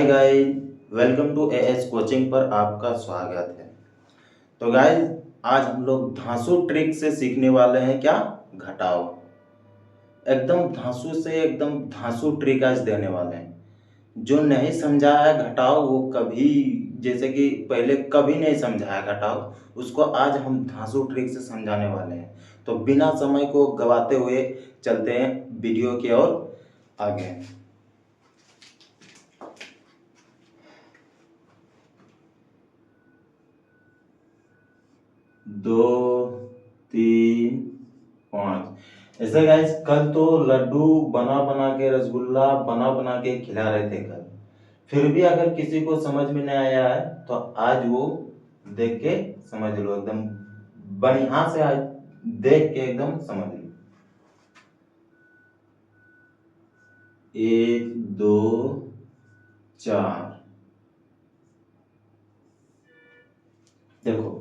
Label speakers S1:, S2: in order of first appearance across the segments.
S1: Guys, welcome to AS coaching पर आपका स्वागत है। तो गाइस, आज हम लोग धांसू ट्रिक से सीखने वाले हैं क्या? घटाओ। एकदम धांसू से एकदम धांसू ट्रिक आज देने वाले हैं। जो नहीं समझा है घटाओ, वो कभी जैसे कि पहले कभी नहीं समझा है घटाओ, उसको आज हम धांसू ट्रिक से समझाने वाले हैं। तो बिना समय को गवाते हुए चलते हैं वीडियो की ओर आगे। 2 3 5 ऐसे गाइस, कल तो लड्डू बना बना के, रसगुल्ला बना बना के खिला रहे थे कल। फिर भी अगर किसी को समझ में नहीं आया है तो आज वो देख के समझ लो, एकदम बढ़िया से आज देख के एकदम समझ लो। 1 2 4 देखो,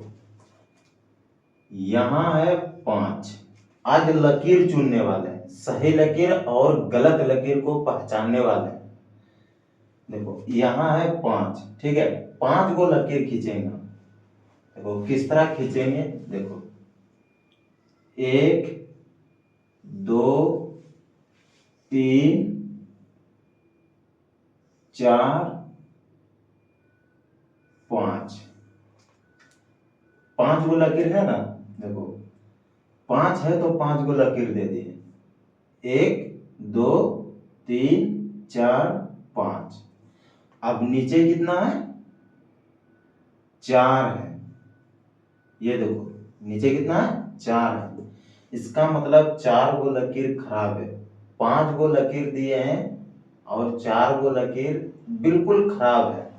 S1: यहां है 5। आज लकीर चुनने वाले हैं, सही लकीर और गलत लकीर को पहचानने वाले हैं। देखो, यहां है 5, ठीक है। 5 को लकीर खींचेंगे। देखो किस तरह खींचेंगे, देखो 1 2 3 4 5। 5 को लकीर है ना, देखो 5 है तो 5 को लकीर दे दिए। 1 2 3 4 5। अब नीचे कितना है? 4 है। ये देखो नीचे कितना है? 4 है। इसका मतलब 4 को लकीर खराब है। 5 को लकीर दिए हैं और 4 को लकीर बिल्कुल खराब है।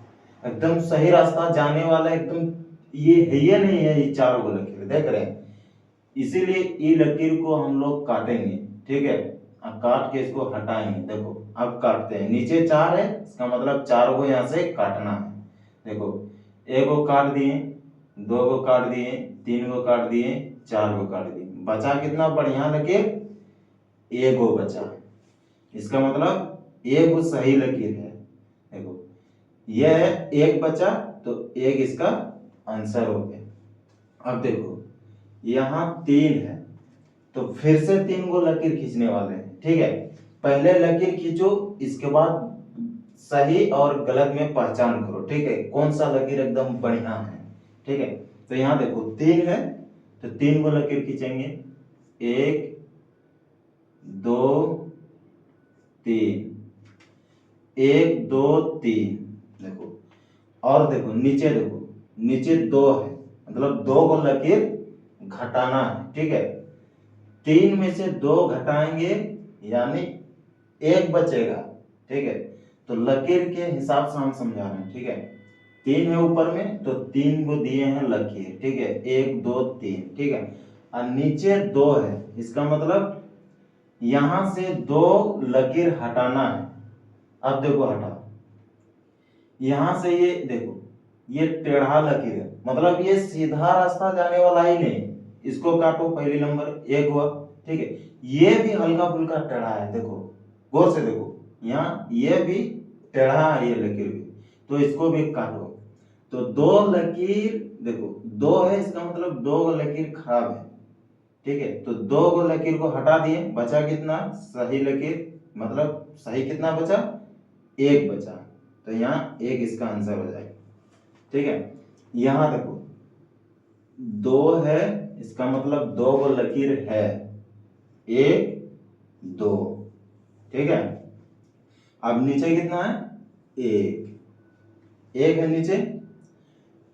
S1: एकदम सही रास्ता जाने वाला एकदम ये है, ये नहीं है। ये 4 को लकीर देख रहे हैं, इसीलिए ये लकीर को हम लोग काटेंगे, ठीक है। अब काट के इसको हटाएंगे। देखो अब काटते हैं। नीचे 4 है, इसका मतलब 4 को यहाँ से काटना है। देखो 1 को काट दिए, 2 को काट दिए, 3 को काट दिए, 4 को काट दिए। बचा कितना बढ़िया लकीर? 1 को बचा। इसका मतलब 1 को सही लकीर है। देखो यह है 1 बचा, तो 1 इसका आंसर हो गया। अब देखो यहाँ 3 है, तो फिर से 3 को लकीर खींचने वाले हैं, ठीक है। पहले लकीर खींचो, इसके बाद सही और गलत में पहचान करो, ठीक है। कौन सा लकीर एकदम बढ़िया है, ठीक है। तो यहाँ देखो 3 है, तो 3 को लकीर खींचेंगे। 1 2 3, 1 2 3। देखो और देखो नीचे, देखो नीचे 2 है, मतलब 2 को लकीर घटाना है, ठीक है। 3 में से 2 घटाएंगे यानी 1 बचेगा, ठीक है। तो लकीर के हिसाब से हम समझा रहे हैं, ठीक है। 3 है ऊपर में, तो 3 को दिए हैं लकीर, ठीक है। 1 2 3, ठीक है। और नीचे 2 है, इसका मतलब यहां से 2 लकीर हटाना है। अब देखो हटा, यहां से ये देखो, ये टेढ़ा लकीर है, मतलब ये सीधा रास्ता जाने वाला ही नहीं। इसको काटो, पहली नंबर 1 हुआ, ठीक है। ये भी हल्का फुल्का टेढ़ा है, देखो गौर से देखो, यहाँ ये भी टेढ़ा है, ये लकीर भी, तो इसको भी काटो। तो 2 लकीर, देखो 2 है, इसका मतलब 2 लकीर खराब है, ठीक है। तो 2 को लकीर को हटा दिए, बचा कितना? सही लकीर, मतलब सही कितना बचा? 1 बचा। तो यहाँ 1 इसका आंसर हो जाएगा, ठीक है। यहां देखो 2 है, इसका मतलब 2 को लकीर है, 1 2, ठीक है। अब नीचे कितना है? 1 है नीचे,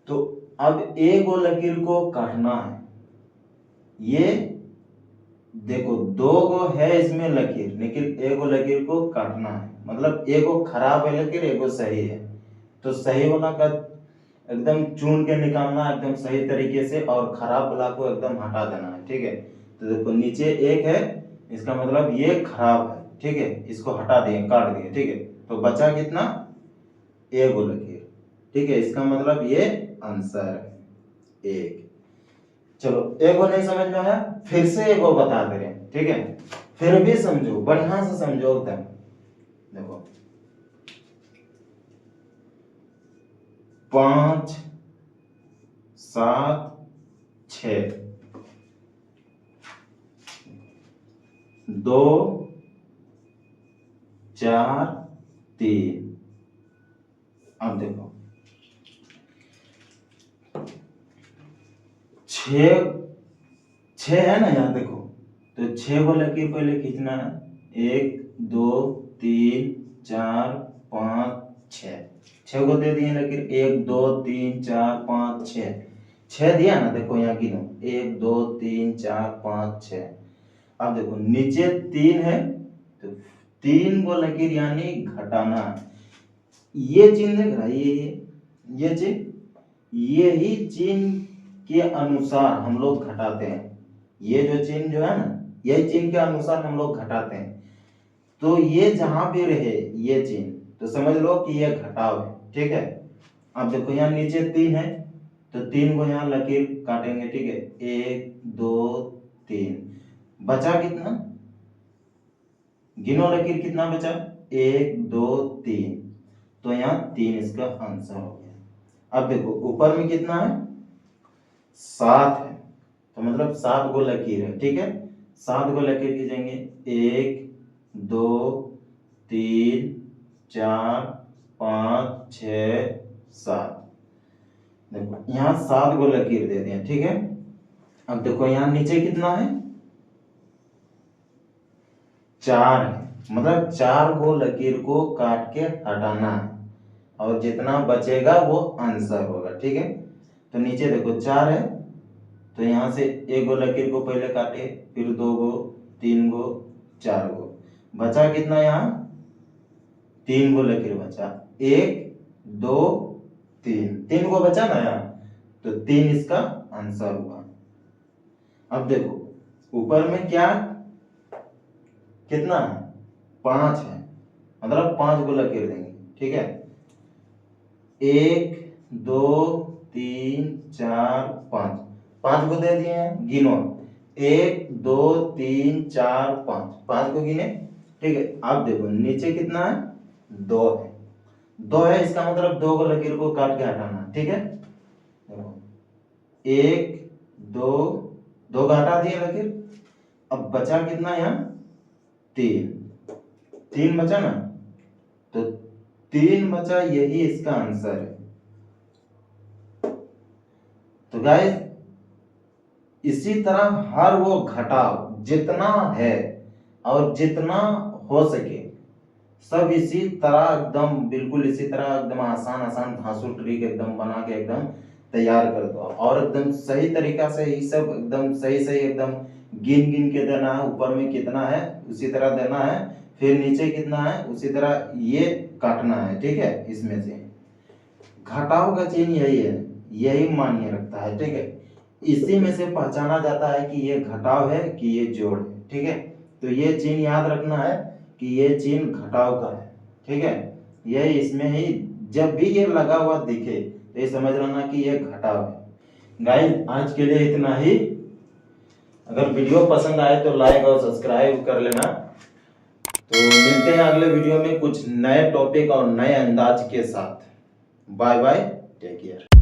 S1: तो अब 1 को लकीर को काटना है। ये देखो 2 को है इसमें लकीर, लेकिन 1 को लकीर को काटना है, मतलब 1 को खराब है लकीर, 1 को सही है। तो सही वाला का एकदम चुन के निकालना एकदम सही तरीके से, और खराब वाला को एकदम हटा देना है, ठीक है। तो देखो नीचे 1 है, इसका मतलब ये खराब है, ठीक है। इसको हटा दिए, काट दिए, ठीक है। तो बचा कितना? 1 को लकीर, ठीक है। इसका मतलब ये आंसर है 1। चलो 1 को नहीं समझ में आया, फिर से 1 को बता दे रहे हैं, ठीक है। फिर भी समझो, बढ़िया से समझो एकदम। देखो 5 7 6 2 4 3। अब देखो 6 है ना, यहाँ देखो, तो 6 को लकीर पहले खींचना है। 1 2 3 4 5 6, 6 को दे दिए लकीर। 1 2 3 4 5 6, 6 दिया ना, देखो यहाँ गिनो 1 2 3 4 5 6। अब देखो नीचे 3 है, तो 3 को लकीर यानी घटाना। ये चिन्ह देख रहा है, ये चिन्ह, यही चिन्ह के अनुसार हम लोग घटाते हैं। ये जो चिन्ह जो है ना, यही चिन्ह के अनुसार हम लोग घटाते हैं। तो ये जहां भी रहे ये चिन्ह, तो समझ लो कि ये घटाव है, ठीक है। अब देखो यहाँ नीचे 3 है, तो 3 को यहाँ लकीर काटेंगे, ठीक है। 1 2 3, बचा कितना, गिनो लकीर कितना बचा, 1 2 3, तो यहाँ 3 इसका आंसर हो गया। अब देखो ऊपर में कितना है, 7 है, तो मतलब 7 को लकीर है, ठीक है। 7 को लकीर खींचेंगे, 1 2 3 4 5 6 7। देखो यहाँ 7 को लकीर दे दिया, ठीक है। अब देखो यहाँ नीचे कितना है, 4 है, मतलब 4 को लकीर को काट के हटाना है, और जितना बचेगा वो आंसर होगा, ठीक है। तो नीचे देखो 4 है, तो यहाँ से 1 गो लकीर को पहले काटे, फिर 2 गो 3 गो 4 गो, बचा कितना, यहाँ 3 गो लकीर बचा। 1 2 3, 3 को बचा ना यहाँ, तो 3 इसका आंसर हुआ। अब देखो ऊपर में क्या कितना है, 5 है, मतलब 5 को लकीर देंगे, ठीक है। 1 2 3 4 5, 5 को दे दिए हैं, गिनो 1 2 3 4 5, 5 को गिने, ठीक है। अब देखो नीचे कितना है, 2 है, 2 है, इसका मतलब 2 को लकीर को काट के हटाना, ठीक है। देखो 1 2 2 का हटा दिए लकीर, अब बचा कितना, यहाँ 3 बचा ना, तो 3 बचा, यही इसका आंसर है। तो गाइस इसी तरह हर वो घटाव जितना है और जितना हो सके सब इसी तरह एकदम बिल्कुल इसी तरह एकदम आसान आसान धांसू ट्रिक एकदम बना के एकदम तैयार कर दो, और एकदम सही तरीका से ये सब एकदम सही सही एकदम गिन गिन के देना है। ऊपर में कितना है उसी तरह देना है, फिर नीचे कितना है उसी तरह ये काटना है, ठीक है। इसमें से घटाव का चिन्ह यही है, यही मान्य रखता है, ठीक है। इसी में से पहचाना जाता है कि ये घटाव है कि ये जोड़ है, ठीक है। तो ये चिन्ह याद रखना है कि ये चिन्ह घटाव का है, ठीक है। ये इसमें ही जब भी ये लगा हुआ दिखे तो ये समझ लेना कि ये घटाव है। गाइस आज के लिए इतना ही। अगर वीडियो पसंद आए तो लाइक और सब्सक्राइब कर लेना। तो मिलते हैं अगले वीडियो में कुछ नए टॉपिक और नए अंदाज के साथ। Bye bye, take care.